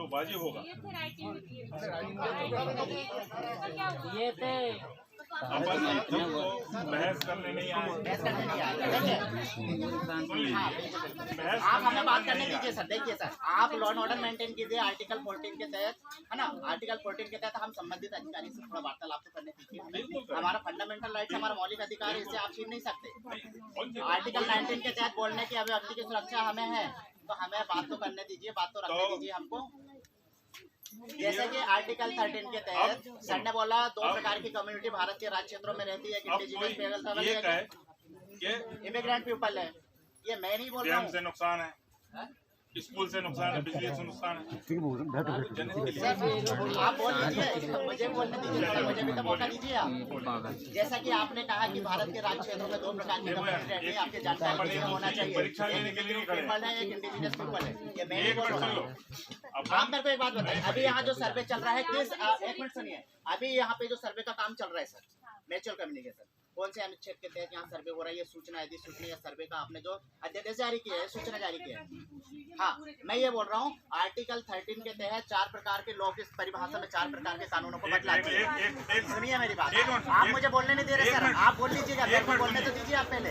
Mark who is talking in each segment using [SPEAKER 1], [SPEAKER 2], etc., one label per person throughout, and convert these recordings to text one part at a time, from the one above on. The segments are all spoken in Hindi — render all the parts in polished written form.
[SPEAKER 1] जो बाजी होगा
[SPEAKER 2] ये थे
[SPEAKER 1] अपन बहस करने नहीं आए।
[SPEAKER 2] आप हमें बात करने दीजिए सर। देखिए सर, आप लॉ एंड ऑर्डर मेंटेन कीजिए आर्टिकल 14 के तहत, है ना। आर्टिकल 14 के तहत हम संबंधित अधिकारी से थोड़ा वार्तालाप तो करने दीजिए। हमारा फंडामेंटल राइट्स, हमारा मौलिक अधिकार है, इसे आप छीन नहीं सकते। आर्टिकल 19 के तहत बोलने की अभिव्यक्ति की सुरक्षा हमें है, तो हमें बात तो करने दीजिए, बात तो रखने दीजिए हमको। जैसे कि आर्टिकल 13 के तहत सर ने बोला 2 प्रकार की कम्युनिटी भारत के राज्य क्षेत्रों में रहती है, इंडिजिनस इमिग्रेंट पीपल है। ये मैं नहीं बोल रहा हूँ।
[SPEAKER 1] से नुकसान है, स्कूल से नुकसान है, बिजली से नुकसान है।
[SPEAKER 2] आप बोल लीजिए, मुझे बोलने दीजिए, मुझे भी तो मौका दीजिए आप। जैसा कि आपने कहा कि भारत के राज्य क्षेत्रों में 2 प्रकार की कम्युनिटी रहती है, आपके जानकारी में होना चाहिए।
[SPEAKER 1] परीक्षा लेने के लिए
[SPEAKER 2] पीपल है, एक इंडिजिनस पीपल है। ये मैं नहीं बोल रहा हूँ। आप मेरे को एक बात बताइए, अभी यहाँ जो सर्वे चल रहा है किस, एक मिनट सुनिए, अभी यहाँ पे जो सर्वे का काम चल रहा है सर, म्यूचुअल कम्युनिकेशन, कौन से अनुच्छेद के तहत यहाँ सर्वे हो रहा है? ये सूचना यदि सूचना या सर्वे का आपने जो अध्यादेश जारी किया है, सूचना जारी किया है। हाँ, मैं ये बोल रहा हूँ आर्टिकल 13 के तहत 4 प्रकार के लॉ की परिभाषा में 4 प्रकार के कानूनों को बदला। सुनिए मेरी बात, आप मुझे बोलने नहीं दे रहे सर, आप बोल लीजिएगा, मेरे को बोलने तो दीजिए आप पहले।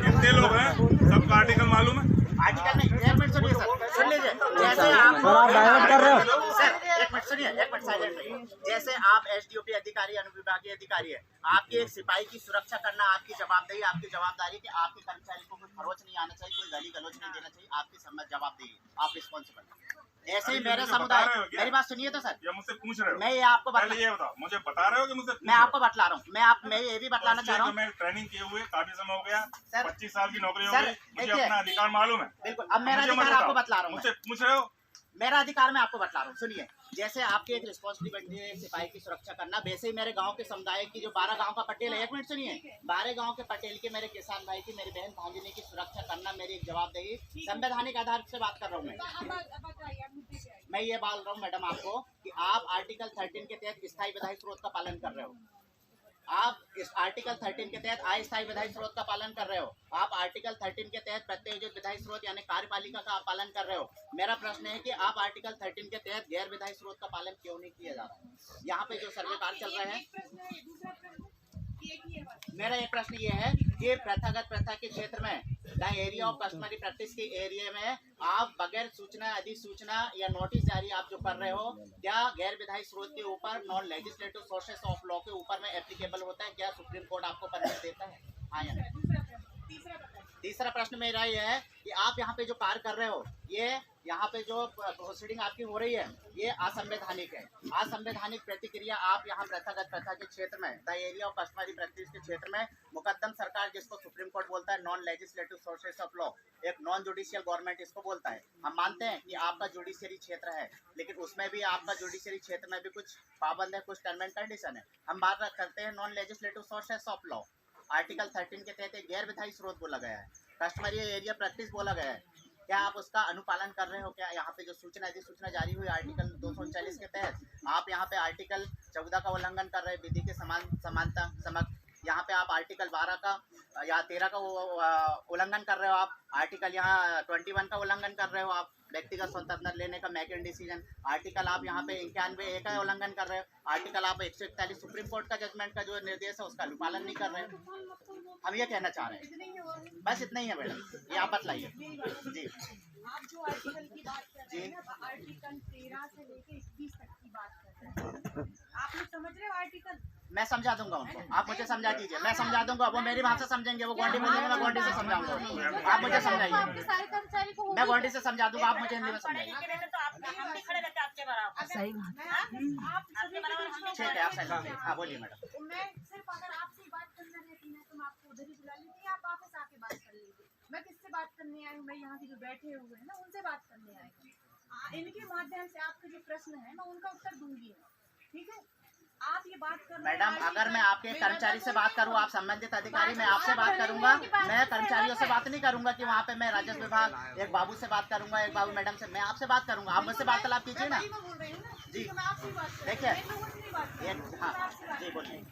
[SPEAKER 1] कितने लोग हैं, सबका आर्टिकल मालूम है?
[SPEAKER 2] आर्टिकल नहीं, 1 मिनट सुनिए सर, सुन लीजिए। जैसे आप
[SPEAKER 3] डाइवर्ट कर रहे हो
[SPEAKER 2] सर, 1 मिनट सुनिए, 1 मिनट साइलेंट रहिए। जैसे आप एसडीओपी अधिकारी, अनुविभागीय अधिकारी है, आपके एक सिपाही की सुरक्षा करना आपकी जवाबदेही, आपकी जवाबदारी कि आपके कर्मचारी को कोई खरोच नहीं आना चाहिए, कोई गाली गलौज नहीं देना चाहिए, आपकी जवाबदेही, आप रिस्पॉन्सिबल। ऐसे ही मेरे समुदाय, मेरी बात सुनिए तो सर,
[SPEAKER 1] या मुझसे पूछ रहे हो?
[SPEAKER 2] मैं ये आपको
[SPEAKER 1] ये बताओ, मुझे बता रहे हो कि मुझसे?
[SPEAKER 2] मैं आपको बतला रहा हूँ, मैं ये भी बतलाना चाह रहा हूँ।
[SPEAKER 1] मैं ट्रेनिंग किए हुए काफी समय हो गया, 25 साल की नौकरी हो
[SPEAKER 2] सर,
[SPEAKER 1] गई, मुझे अपना अधिकार मालूम है।
[SPEAKER 2] बिल्कुल, अब मेरा अधिकार आपको बतला रहा हूँ।
[SPEAKER 1] मुझसे पूछ रहे हो?
[SPEAKER 2] मेरा अधिकार मैं आपको बतला रहा हूँ, सुनिए। जैसे आपकी एक रिस्पॉन्सिबिलिटी है सिपाही की सुरक्षा करना, वैसे ही मेरे गांव के समुदाय की जो 12 गांव का पटेल है, 1 मिनट सुनिए, 12 गांव के पटेल के, मेरे किसान भाई की, मेरी बहन भांजिनी की सुरक्षा करना मेरी एक जवाबदेही, संवैधानिक आधार से बात कर रहा हूँ मैं ये बोल रहा हूँ मैडम आपको कि आप आर्टिकल 13 के तहत स्थायी विधायी स्रोत का पालन कर रहे हो, आप इस आर्टिकल 13 के तहत अस्थायी विधायी स्रोत का पालन कर रहे हो, आप आर्टिकल 13 के तहत प्रत्यायोजित विधायी स्रोत यानी कार्यपालिका का आप पालन कर रहे हो। मेरा प्रश्न है कि आप आर्टिकल 13 के तहत गैर विधायी स्रोत का पालन क्यों नहीं किया जा रहा है? यहाँ पे जो सर्वे कार्य चल रहे हैं, मेरा ये प्रश्न ये है कि प्रथागत प्रथा के क्षेत्र में, the area of customary practice के एरिया में आप बगैर सूचना, अधिसूचना या नोटिस जारी आप जो कर रहे हो, क्या गैर विधायी स्रोत के ऊपर non legislative sources of law के ऊपर में एप्लीकेबल होता है? क्या सुप्रीम कोर्ट आपको परमिट देता है? हाँ या नहीं? तीसरा प्रश्न मेरा ये है कि आप यहाँ पे जो कार्य कर रहे हो, ये यहाँ पे जो प्रोसीडिंग आपकी हो रही है, ये असंवैधानिक है। असंवैधानिक प्रतिक्रिया आप यहाँ प्रथागत प्रथा के क्षेत्र में, the area of customary practice के क्षेत्र में, मुकद्दम सरकार जिसको सुप्रीम कोर्ट बोलता है non legislative sources of law, एक नॉन जुडिशियल गवर्नमेंट इसको बोलता है। हम मानते हैं कि आपका जुडिशियरी क्षेत्र है, लेकिन उसमें भी आपका जुडिशियरी क्षेत्र में भी कुछ पाबंद है, कुछ टर्म एंड कंडीशन है। हम बात करते हैं non legislative sources of law. Article 13 के तहत एक गैर विधायी स्रोत बोला गया है, कस्टमरी एरिया प्रैक्टिस बोला गया है, क्या आप उसका अनुपालन कर रहे हो? क्या यहाँ पे जो सूचना अधिसूचना जारी हुई आर्टिकल 239 के तहत, आप यहाँ पे आर्टिकल 14 का उल्लंघन कर रहे हैं, विधि के समानता समक, यहाँ पे आप आर्टिकल 12 का या 13 का उल्लंघन कर रहे हो, आप आर्टिकल यहाँ 21 का उल्लंघन कर रहे हो, आप व्यक्तिगत स्वतंत्रता लेने का मैक एंड डिसीजन, आर्टिकल आप यहाँ पे 91A का उल्लंघन कर रहे हो, आर्टिकल आप 141 सुप्रीम कोर्ट का जजमेंट का जो निर्देश है उसका अनुपालन नहीं कर रहे हो। हम ये कहना चाह रहे हैं, बस इतना ही है मैडम, ये आप बतलाइए जी।
[SPEAKER 4] आप जो आर्टिकल की बात कर रहे हैं ना, आर्टिकल 13 से लेके 21 तक की बात कर रहे हैं, आप लोग समझ रहे हो आर्टिकल?
[SPEAKER 2] मैं समझा दूंगा उनको, आप मुझे समझा दीजिए, मैं समझा दूंगा, वो मेरी भाषा समझेंगे, वो गोंडी बोलेंगे, मैं गोंडी से समझाऊंगा, आप मुझे समझाइए, मैं गोंडी से समझा दूंगा, आप मुझे हिंदी में समझाइए।
[SPEAKER 3] सही बात,
[SPEAKER 2] ठीक है, आप सही, हाँ बोलिए मैडम।
[SPEAKER 4] मैं सिर्फ अगर आपसे बात करना रहती है तो मैं आपको उधर ही बुला लेती, आप वापस आके बात कर लीजिए। मैं किससे बात करने आई हूँ? मैं यहाँ के जो बैठे हुए हैं ना, उनसे बात करने आई हूँ। इनके माध्यम से आपके जो प्रश्न है मैं उनका उत्तर दूंगी, ठीक है? आप ये बात कर
[SPEAKER 2] मैडम, अगर मैं आपके कर्मचारी से बात करूं, आप संबंधित अधिकारी, मैं आपसे बात करूंगा, मैं कर्मचारियों से बात नहीं करूंगा कि वहाँ पे मैं राजस्व विभाग एक बाबू से बात करूंगा, एक बाबू मैडम से, मैं आपसे बात करूंगा, आप मुझसे वार्तालाप कीजिए ना जी। देखिए, हाँ जी बोलिए।